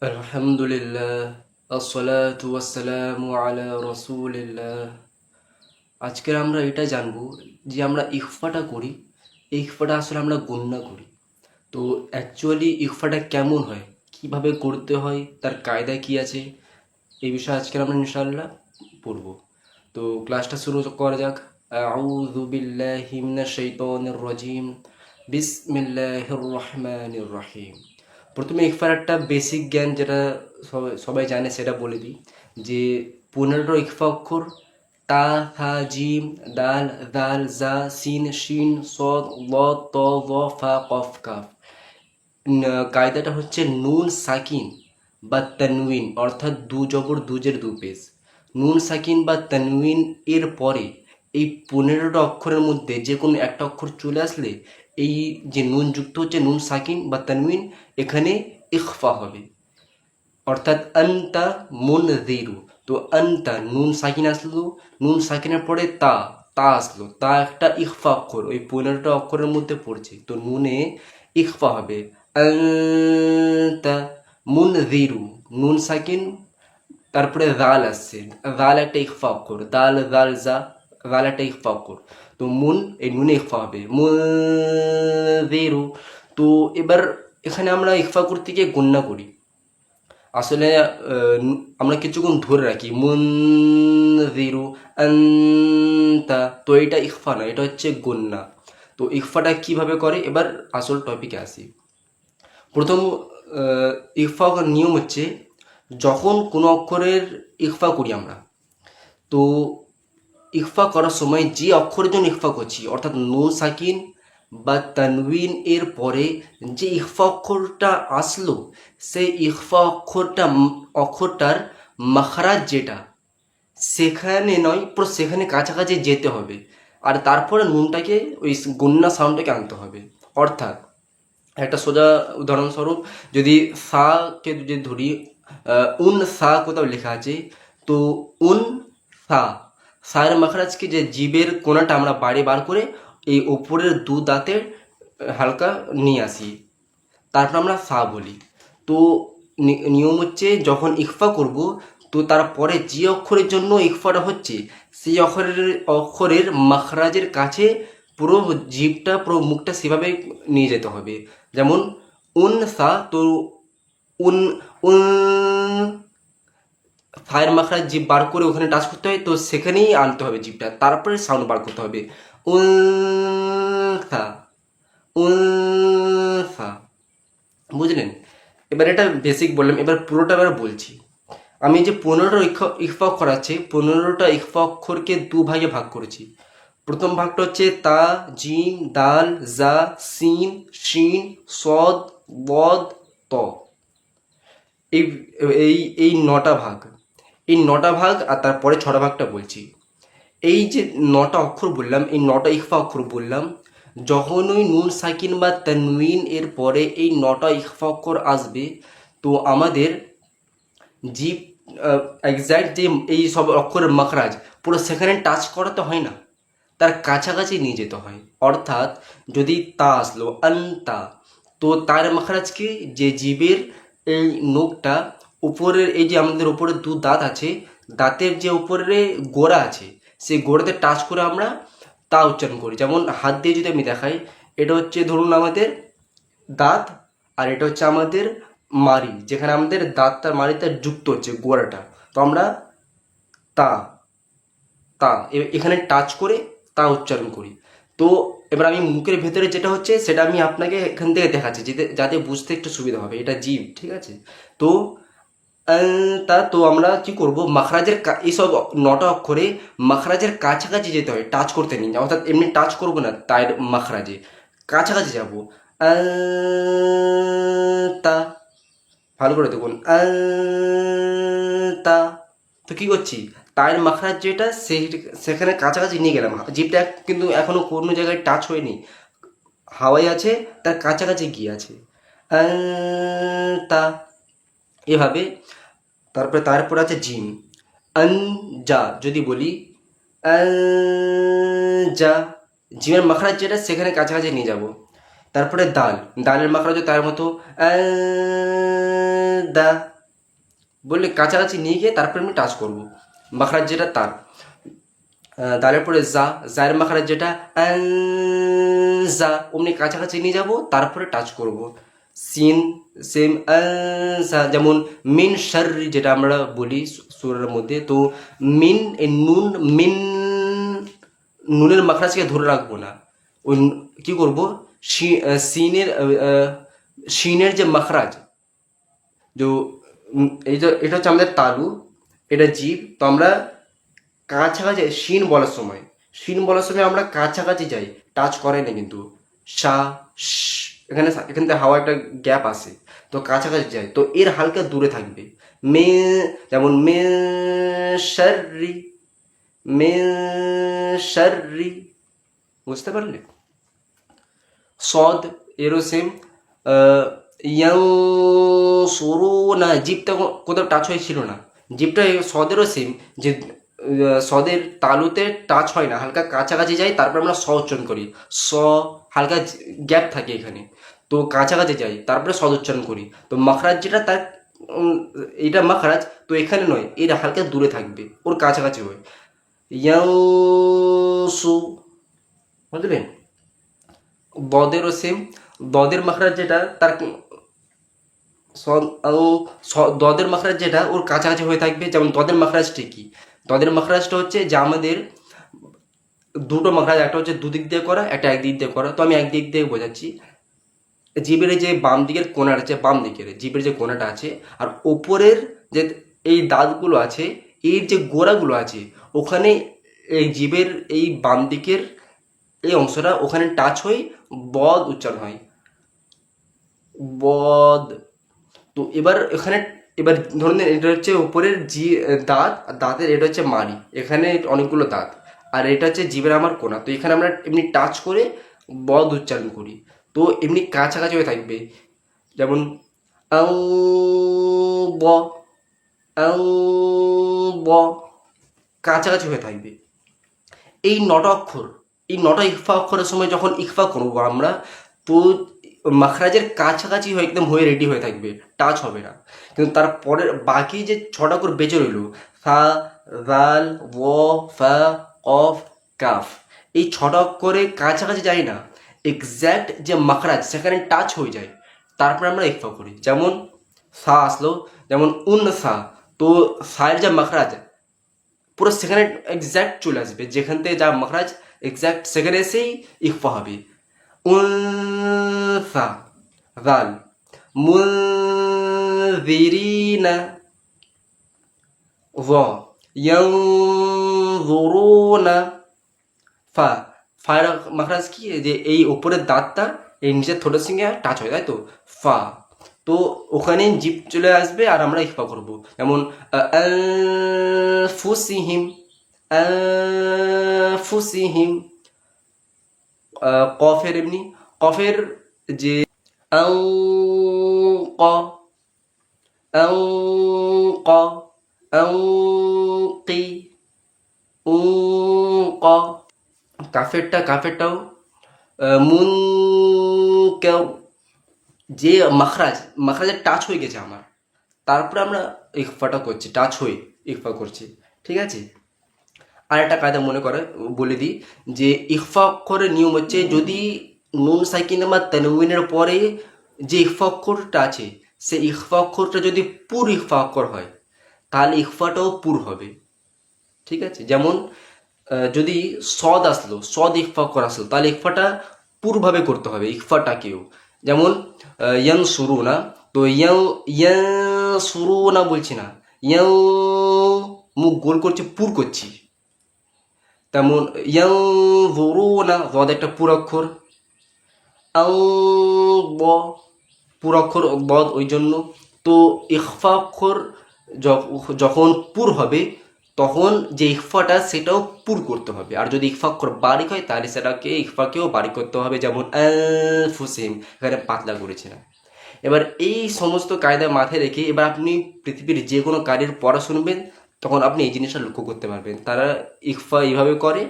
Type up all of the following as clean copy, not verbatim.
আলহামদুলিল্লাহ আসসালাতু ওয়াসসালামু আলা রাসূলিল্লাহ। আজকের আমরা এটা জানবো যে আমরা ইখফাটা করি, এই ইখফাটা আসলে আমরা গুণনা করি। তো অ্যাকচুয়ালি ইখফাটা কেমন হয়, কিভাবে করতে হয়, তার কায়দা কি আছে, এই বিষয়ে আজকে আমরা ইনশাআল্লাহ পড়ব। তো ক্লাসটা শুরু করা যাক। আউযু বিল্লাহি মিনাশ শাইতানির রাজিম। বিসমিল্লাহির রহমানির রহিম। প্রথমে ইকফার একটা বেসিক জ্ঞান যেটা সবাই জানে সেটা বলে দিই, যে 15 ইকফা অক্ষর: তা, থা, জিম, দাল, দাল, জা, সিন, শিন, সদ, ল, ত, জ, ফা, কফ, কাফ। কায়দাটা হচ্ছে নুন সাকিন বা তানউইন, অর্থাৎ দু জবর দুজের দু পেশ। নুন সাকিন বা তানউইন এর পরে এই 15টা অক্ষরের মধ্যে যে কোনো একটা অক্ষর চলে আসলে এই যে নুন যুক্ত হচ্ছে নুন সাকিন বা তানউইন, এখানে ইখফা হবে। অর্থাৎ আনতা মুনযিরু। তো আনতা নুন সাকিন আসলো, নুন সাকিনের পরে তা, তা আসলো, তা একটা ইখফা অক্ষর, ওই 15টা অক্ষরের মধ্যে পড়ছে, তো নুনে ইখফা হবে। আনতা মুনযিরু, নুন সাকিন, তারপরে জাল আসছে, জাল একটা ইখফা অক্ষর, দাল জাল জা, জাল একটা ইখফা অক্ষর, তো মুন, এই নুনে ইখফা হবে মুনযিরু। তো এবার এখানে আমরা ইখফা করতে গিয়ে গুণনা করি। আসলে আমরা কিছুক্ষণ ধরে রাখি মুনযিরু আনতা, তো এটা ইখফা না, এটা হচ্ছে গুণনা। তো ইখফাটা কিভাবে করে, এবার আসল টপিকে আসি। প্রথম ইখফা করার নিয়ম হচ্ছে, যখন কোনো অক্ষরের ইখফা করি আমরা, তো ইখফা করার সময় যে অক্ষরের জন্য ইখফা করছি, অর্থাৎ নুন সাকিন বা তানউইন এর পরে যে ইখফা অক্ষরটা আসলো, সেই ইখফা অক্ষরটার মাখরাজ যেটা, সেখানে নয়, পুরো সেখানে কাছাকাছি যেতে হবে, আর তারপরে নুনটাকে ওই গুন্না সাউন্ডটাকে আনতে হবে। অর্থাৎ একটা সোজা উদাহরণস্বরূপ, যদি সাকে যদি ধরি, উন সা কোথাও লেখা আছে, তো উন সা, সায়ের মাখরাজকে যে জীবের কোনাটা আমরা বাইরে বার করে এই ওপরের দু দাঁতের হালকা নিয়ে আসি, তারপর আমরা সা বলি। তো নিয়ম হচ্ছে, যখন ইকফা করব, তো তারপরে যে অক্ষরের জন্য ইকফাটা হচ্ছে, সেই অক্ষরের মাখরাজের কাছে পুরো জিভটা, পুরো মুখটা সেভাবে নিয়ে যেতে হবে। যেমন উন সা, তো উন, উন, ফায়ের মাখরাজ জিভ বার করে ওখানে টাচ করতে হয়, তো সেখানেই আনতে হবে জিভটা, তারপরে সাউন্ড বার করতে হবে উন সা, উন সা। বুঝলেন? এবার এটা বেসিক বললাম, এবার পুরোটা এবার বলছি। আমি যে 15টা ইকফা অক্ষর আছে, 15টা ইকফা অক্ষরকে দু ভাগে ভাগ করেছি। প্রথম ভাগটা হচ্ছে তা, জিম, দাল, জা, সিন, শিন, সদ, বদ, ত। এই এই এই 9টা ভাগ, এই 9টা ভাগ, আর তারপরে 6টা ভাগটা বলছি। এই যে 9টা অক্ষর বললাম, এই 9টা ইখফা অক্ষর বললাম, যখন ওই নুন সাকিন বা তানউইন এর পরে এই 9টা ইখফা অক্ষর আসবে, তো আমাদের জিভ এক্স্যাক্ট যে এই সব অক্ষরের মাখরাজ পুরো সেখানে টাচ করাতে হয় না, তার কাছাকাছি নিয়ে যেতে হয়। অর্থাৎ যদি তা আসলো আন্তা, তো তার মাখরাজ কি, যে জীবের এই নোকটা উপরের, এই যে আমাদের উপরে দু দাঁত আছে, দাঁতের যে উপরে গোড়া আছে, সেই গোড়াতে টাচ করে আমরা তা উচ্চারণ করি। যেমন হাত দিয়ে যদি আমি দেখাই, এটা হচ্ছে ধরুন আমাদের দাঁত, আর এটা হচ্ছে আমাদের মাড়ি, যেখানে আমাদের দাঁতটার মাড়িটা যুক্ত হচ্ছে গোড়াটা, তো আমরা তা, তা এখানে টাচ করে তা উচ্চারণ করি। তো এবার আমি মুখের ভেতরে যেটা হচ্ছে সেটা আমি আপনাকে এখান থেকে দেখাচ্ছি, যাতে বুঝতে একটু সুবিধা হবে। এটা জিভ, ঠিক আছে? তো তা, তো আমরা কি করব, মাখরাজের এইসব 9টা অক্ষরে মাখরাজের কাছাকাছি যেতে হয়, টাচ করতে নিই, অর্থাৎ এমনি টাচ করব না, তাই মাখরাজে কাছাকাছি যাব। তা, ভালো করে দেখুন, তা। তো কি করছি, তায়ের মাখরাজ যেটা, সেখানে কাছাকাছি নিয়ে গেলাম, জিভটা কিন্তু এখনো কোনো জায়গায় টাচ হয়নি, হাওয়াই আছে, তার কাছাকাছি গিয়ে আছে তা, এভাবে। তারপর আছে জিম, আন, যা যদি বলি যা, জিমের মাখরাজ যেটা সেখানে কাছাকাছি নিয়ে যাব। তারপরে দাল, দালের মাখরাজও তার মতো দা বললে কাছাকাছি নিয়ে গিয়ে তারপরে আমি টাচ করব। মাখরাজ যেটা তার দালের পরে জায়ের মাখরাজ যেটা যা, অমনি কাছাকাছি নিয়ে যাব তারপরে টাচ করব। সিন সেম যা, যেমন মিন শাররি যেটা আমরা বলি সূরার মধ্যে, তো মিন নুন মিন নুনের মাখরাজকে ধরে রাখবো না, ওই কি করব, সিনের শিনের যে মাখরাজ, যে এটা হচ্ছে আমাদের তালু, এটা জীব, তো আমরা কাছাকাছি শিন বলার সময় আমরা কাছাকাছি যাই, টাচ করে না কিন্তু। সা এখানে এখান থেকে হাওয়া একটা গ্যাপ আসে, তো কাছাকাছি যায়, তো এর হালকা দূরে থাকবে। মে যেমন শাররি মে শাররি, বুঝতে পারলে? সদ এরও সেম, ইয়ানসুরুনা, জিভটা কোথাও টাচ হয়েছিল না, জিভটা সদেরও সেম, যে সদের তালুতে টাচ হয় না, হালকা কাছাকাছি যাই, তারপর আমরা উচ্চারণ করি। স হালকা গ্যাপ থাকে এখানে, তো কাছাকাছি যাই তারপরে উচ্চারণ করি। তো মাখরাজ যেটা তার এটা মাখরাজ, তো এখানে নয়, এর হালকা দূরে থাকবে, ওর কাছাকাছি হয়। ইয়ানসু, বুঝলেন? বদেরও সেম, দদের মাখরাজ যেটা তার দদের মাখরাজ যেটা ওর কাছাকাছি হয়ে থাকবে। যেমন দদের মাখরাজটা কি, দদের মাখরাজটা হচ্ছে যে আমাদের দুটো মাখরাজ, একটা হচ্ছে দুদিক দিয়ে করা, একটা একদিক দিয়ে করা, তো আমি একদিক দিয়ে বোঝাচ্ছি। জিভের যে বাম দিকের কোণাটা আছে, বাম দিকের জিভের যে কোণাটা আছে, আর ওপরের যে এই দাঁতগুলো আছে, এর যে গোড়াগুলো আছে, ওখানে এই জিভের এই বাম দিকের এই অংশটা ওখানে টাচ হয়ে বদ উচ্চারণ হয়, বদ। তো এবার ধরুন এটা হচ্ছে উপরের দাঁত, আর দাঁতের এটা হচ্ছে মাড়ি, এখানে অনেকগুলো দাঁত, আর এটা হচ্ছে জিভের আমার কোণা, তো এখানে আমরা এমনি টাচ করে বদ উচ্চারণ করি, তো এমনি কাছাকাছি হয়ে থাকবে। যেমন আউ ব, আউ ব, কাছাকাছি হয়ে থাকবে। এই নটা অক্ষর, এই নটা ইকফা অক্ষরের সময় যখন ইকফা করবো আমরা, তো মাখরাজের কাছাকাছি হয়ে একদম হয়ে রেডি হয়ে থাকবে, টাচ হবে না। কিন্তু তারপরের বাকি যে ছটা অক্ষর বেঁচে রইল, ফা, জাল, ওয়া, ফা, কফ, কাফ, এই ছটা অক্ষরে কাছাকাছি যাই না, এক্স্যাক্ট যে মাখরাজ সেখানে টাচ হয়ে যায়, তারপরে আমরা ইকফা করি। যেমন সা আসলো, যেমন সা, তো সায়ের যে মাখরাজ পুরো সেখানে এক্স্যাক্ট চলে আসবে, যেখান থেকে যা মাখরাজ এক্স্যাক্ট সেখানে এসেই ইকফা হবে। উনসা, জাল, মুনযিরিনা, যা, ইয়ানযুরুনা, ফা, ফায়ের মাখরাজ কি, যে এই উপরের দাঁতটা এই নিচের ঠোঁটের সঙ্গে টাচ হয়, তাই তো, ফা, তো ওখানে জিভ চলে আসবে আর আমরা ইকফা করবো। যেমন ফুসিহিম, ফুসিহিম, কফের এমনি, কফের যে আউ ক, আউ ক, আউ কি, উ ক, কাফেরটাও মুন কেউ, যে মাখরাজের টাচ হয়ে গেছে আমার, তারপরে আমরা ইকফাটা করছি, টাচ হয়ে ইকফা করছি, ঠিক আছে? আর একটা কায়দা বলে দিই, যে ইকফা অক্ষরের নিয়ম হচ্ছে, যদি নুন সাকিন বা তানউইনের পরে যে ইকফা অক্ষরটা আছে, সেই ইকফা অক্ষরটা যদি পুর ইকফা অক্ষর হয়, তাহলে ইকফাটাও পুর হবে, ঠিক আছে? যেমন যদি সদ ইকফা অক্ষর আসলো, তাহলে ইকফাটা পুরভাবে করতে হবে, ইকফাটাকেও। যেমন ইয়ান শুরু না, তো ইয়ান শুরু না বলছি না, ইয়াং, মুখ গোল করছে, পুর করছি। তেমন ইয়াং জরু না, জদ একটা পুর অক্ষর, আং ব পুর অক্ষর, বদ ওই জন্য। তো ইখফা অক্ষর যখন পুর হবে, তখন যে ইখফাটা সেটাও পুর করতে হবে, আর যদি ইখফা অক্ষর বারিক হয় তাহলে সেটাকে ইখফাকেও বারিক করতে হবে। যেমন ফুসিম, এখানে পাতলা করেছে না। এবার এই সমস্ত কায়দা মাথায় রেখে এবার আপনি পৃথিবীর যে কোনো কারির পড়া শুনবেন, তখন আপনি এই জিনিসটা লক্ষ্য করতে পারবেন, তারা ইকফা এইভাবে করে,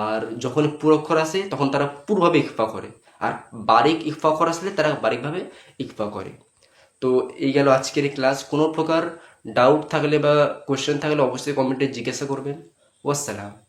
আর যখন পুর অক্ষর আসে তখন তারা পুরোভাবে ইকফা করে, আর বারিক ইকফা অক্ষর আসলে তারা বারিকভাবে ইকফা করে। তো তো এই গেল আজকের এই ক্লাস। কোনো প্রকার ডাউট থাকলে বা কোশ্চেন থাকলে অবশ্যই কমেন্টে জিজ্ঞাসা করবেন। ওয়াসসালাম।